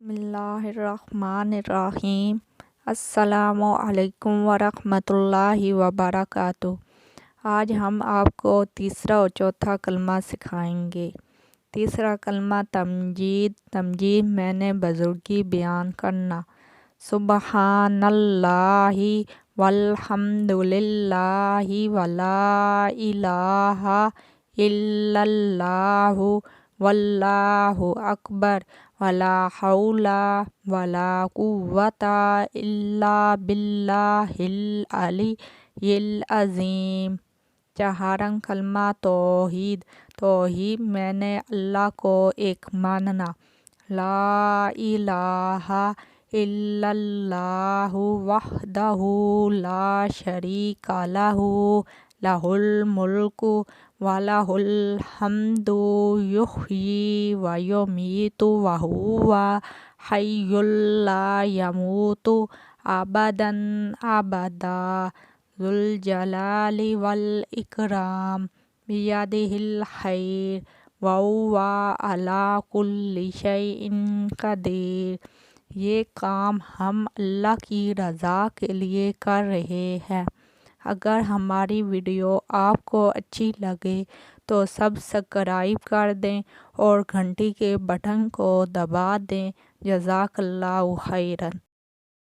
بسم اللہ الرحمن الرحیم۔ السلام علیکم ورحمۃ اللہ وبرکاتہ۔ آج ہم آپ کو تیسرا اور چوتھا کلمہ سکھائیں گے۔ تیسرا کلمہ تمجید میں نے بزرگی بیان کرنا۔ سبحان اللہ والحمد للہ ولا الہ الا اللہ واللہ اکبر ولا حول ولا قوة الا باللہ العلی العظیم۔ چہارم کلمہ توحید میں نے اللہ کو ایک ماننا۔ لا الہ الا اللہ وحدہ لا شریک لہ لہ الملک ولہ الحمد یحیی ویمیت وہو حی لا یموت ابدا ذو الجلال والاکرام بیدہ الخیر وہو علی کل شیء قدیر۔ یہ کام ہم اللہ کی رضا کے لیے کر رہے ہیں۔ اگر ہماری ویڈیو آپ کو اچھی لگے تو سبسکرائب کر دیں اور گھنٹی کے بٹن کو دبا دیں۔ جزاک اللہ خیرا۔